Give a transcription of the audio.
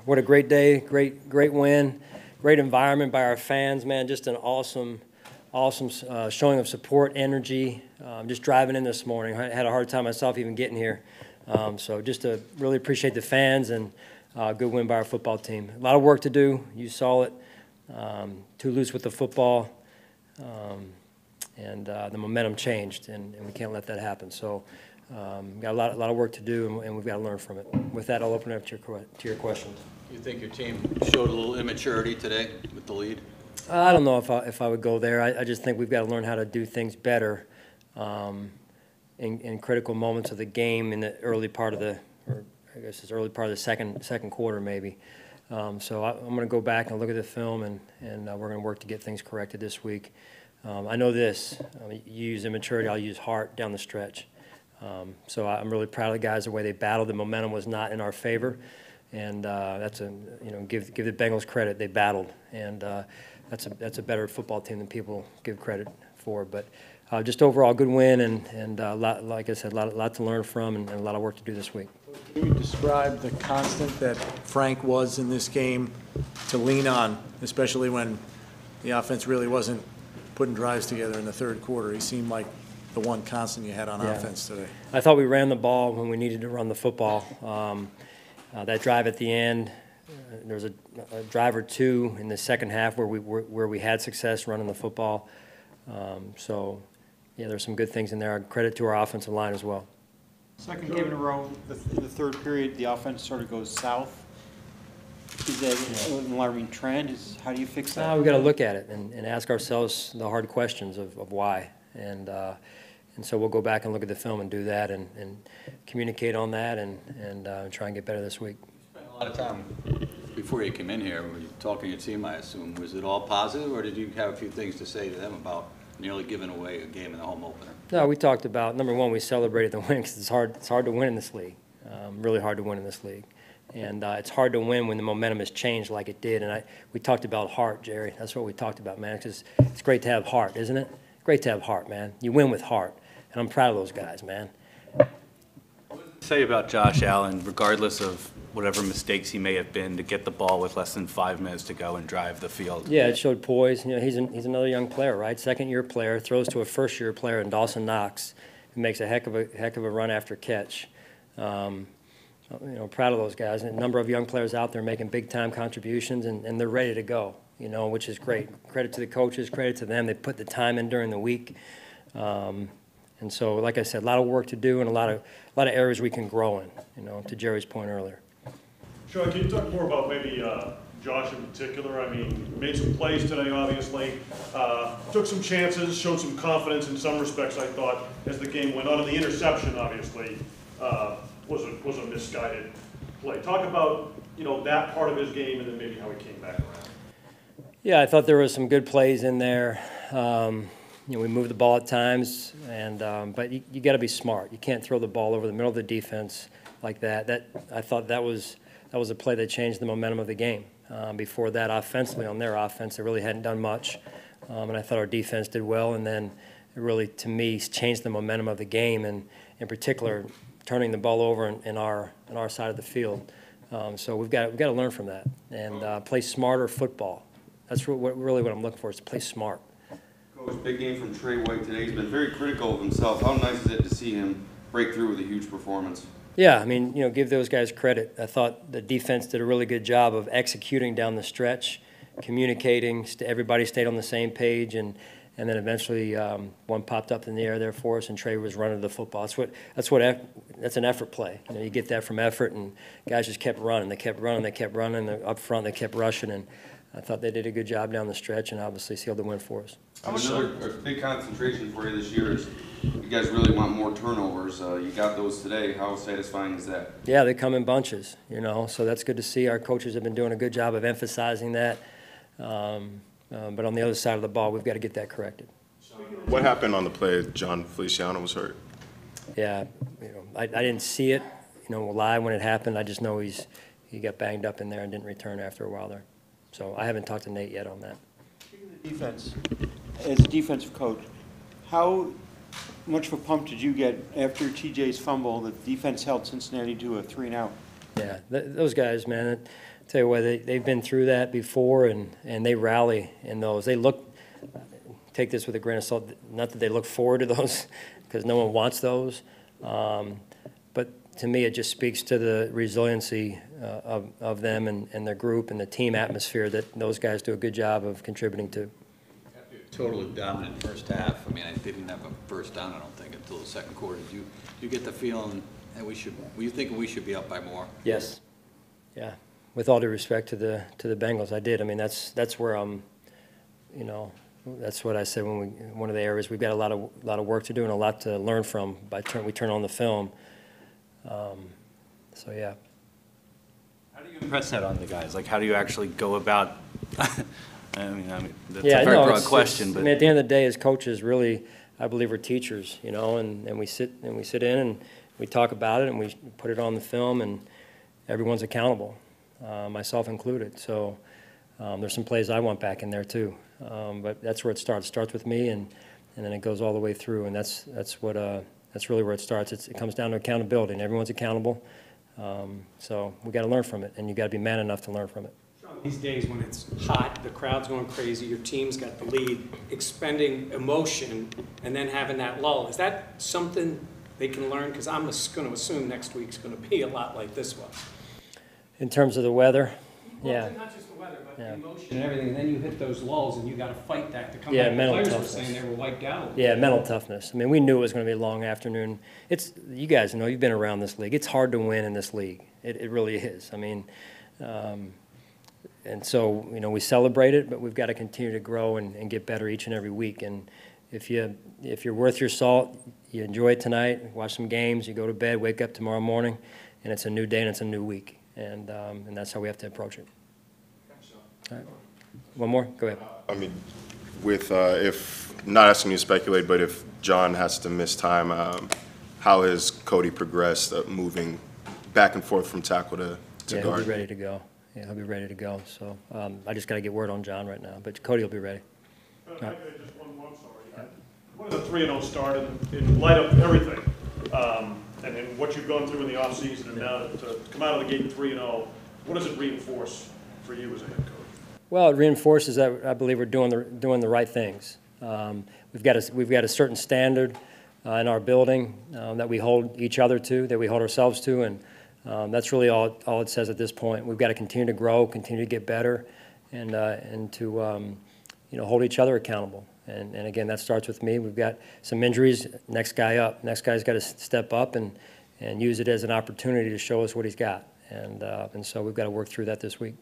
What a great day, great win, great environment by our fans, man. Just an awesome showing of support, energy. Just driving in this morning, I had a hard time myself even getting here. So just to really appreciate the fans and good win by our football team. A lot of work to do. You saw it. Too loose with the football, and the momentum changed, and we can't let that happen. So got a lot of work to do, and we've got to learn from it. With that, I'll open it up to your questions. Do you think your team showed a little immaturity today with the lead? I don't know if I would go there. I just think we've got to learn how to do things better in critical moments of the game in the early part of the, or I guess it's early part of the second quarter maybe. So I'm going to go back and look at the film, and we're going to work to get things corrected this week. I know this. You use immaturity, I'll use heart down the stretch. So I'm really proud of the guys, the way they battled. The momentum was not in our favor, and that's give the Bengals credit. They battled, and that's a better football team than people give credit for. But just overall good win, and like I said, a lot to learn from, and a lot of work to do this week. Can you describe the constant that Frank was in this game to lean on, especially when the offense really wasn't putting drives together in the third quarter? He seemed like the one constant you had on offense today. I thought we ran the ball when we needed to run the football. That drive at the end, there was a drive or two in the second half where we had success running the football. So, yeah, there's some good things in there. Credit to our offensive line as well. Second game in a row, the third period, the offense sort of goes south. Is that an alarming trend? How do you fix that? We've got to look at it and ask ourselves the hard questions of why. And so we'll go back and look at the film and do that and communicate on that and try and get better this week. You spent a lot of time before you came in here, when you talking to your team, I assume. Was it all positive, or did you have a few things to say to them about nearly giving away a game in the home opener? No, we talked about, number one, we celebrated the win because it's hard to win in this league, really hard to win in this league. And it's hard to win when the momentum has changed like it did. And we talked about heart, Jerry. That's what we talked about, man. It's great to have heart, isn't it? Great to have heart, man. You win with heart. And I'm proud of those guys, man. What does it say about Josh Allen, regardless of whatever mistakes he may have been, to get the ball with less than 5 minutes to go and drive the field? Yeah, it showed poise. He's another young player, right? Second-year player, throws to a first-year player in Dawson Knox, who makes a heck of a run after catch. Proud of those guys. And a number of young players out there making big-time contributions, and they're ready to go, which is great. Credit to the coaches, credit to them. They put the time in during the week. And so, like I said, a lot of work to do and a lot of areas we can grow in, to Jerry's point earlier. Sean, can you talk more about maybe Josh in particular? I mean, made some plays today, obviously. Took some chances, showed some confidence in some respects, I thought, as the game went on. And the interception, obviously, was a misguided play. Talk about, that part of his game and then maybe how he came back around. Yeah, I thought there was some good plays in there. We moved the ball at times, but you got to be smart. You can't throw the ball over the middle of the defense like that. I thought that was a play that changed the momentum of the game. Before that, offensively, on their offense, they really hadn't done much, and I thought our defense did well. And then it really, to me, changed the momentum of the game, and in particular, turning the ball over in our side of the field. So we've got to learn from that and play smarter football. That's really what I'm looking for, is to play smart. Coach, big game from Trey White today. He's been very critical of himself. How nice is it to see him break through with a huge performance? Yeah, I mean, give those guys credit. I thought the defense did a really good job of executing down the stretch, communicating. Everybody stayed on the same page, and then eventually one popped up in the air there for us, and Trey was running the football. That's an effort play. You get that from effort, and guys just kept running. They kept running. Up front, they kept rushing, and I thought they did a good job down the stretch and obviously sealed the win for us. Another big concentration for you this year is you guys really want more turnovers. You got those today. How satisfying is that? Yeah, they come in bunches, so that's good to see. Our coaches have been doing a good job of emphasizing that. But on the other side of the ball, we've got to get that corrected. What happened on the play John Feliciano was hurt? Yeah, I didn't see it, live when it happened. I just know he got banged up in there and didn't return after a while there. So I haven't talked to Nate yet on that. Speaking of the defense, as a defensive coach, how much of a pump did you get after TJ's fumble that the defense held Cincinnati to a 3-and-out? Yeah, those guys, man, tell you what, they've been through that before, and they rally in those. They look, take this with a grain of salt, not that they look forward to those, because no one wants those, but to me, it just speaks to the resiliency of them and their group and the team atmosphere that those guys do a good job of contributing to. Totally dominant first half. I mean, I didn't have a first down, I don't think, until the second quarter. Do you get the feeling that were you thinking we should be up by more? Yes. Yeah. With all due respect to the Bengals, I did. I mean, that's where I'm, you know, that's what I said when one of the areas we've got a lot of work to do and a lot to learn from we turn on the film. So yeah. How do you impress that on the guys? Like, how do you actually go about? I mean, that's Yeah, a very no, broad question, I but mean, at the end of the day, as coaches, really, I believe we're teachers, you know, and we sit in and we talk about it and we put it on the film and everyone's accountable, myself included. So there's some plays I want back in there too, but that's where it starts. It starts with me and then it goes all the way through, and that's really where it starts. It comes down to accountability, and everyone's accountable. So we got to learn from it, and you got to be man enough to learn from it. These days when it's hot, the crowd's going crazy, your team's got the lead, expending emotion and then having that lull. Is that something they can learn? Because I'm going to assume next week's going to be a lot like this one. In terms of the weather, Well, yeah. not just the weather, but Yeah. the emotion and everything, and then you hit those lulls and you got to fight that to come Yeah, back. The mental players were toughness. saying they were wiped out. Yeah, mental toughness. I mean, we knew it was going to be a long afternoon. You guys know, you've been around this league. It's hard to win in this league. It really is. I mean, and so, you know, we celebrate it, but we've got to continue to grow and get better each and every week. And if you're worth your salt, you enjoy it tonight, watch some games, you go to bed, wake up tomorrow morning, and it's a new day and it's a new week. And that's how we have to approach it. All right. One more? Go ahead. I mean, with, if, not asking you to speculate, but if John has to miss time, how has Cody progressed moving back and forth from tackle to Yeah, guard? he'll be ready to go. Yeah, he'll be ready to go. So I just got to get word on John right now. But Cody will be ready. Just one more, sorry. What is a 3-0 start in light of everything? And what you've gone through in the offseason and now to come out of the gate 3-0, what does it reinforce for you as a head coach? Well, it reinforces that I believe we're doing the right things. We've got a certain standard in our building that we hold each other to, that we hold ourselves to, and that's really all it says at this point. We've got to continue to grow, continue to get better, and to hold each other accountable. And again, that starts with me. We've got some injuries. Next guy up. Next guy's got to step up and use it as an opportunity to show us what he's got. And so we've got to work through that this week.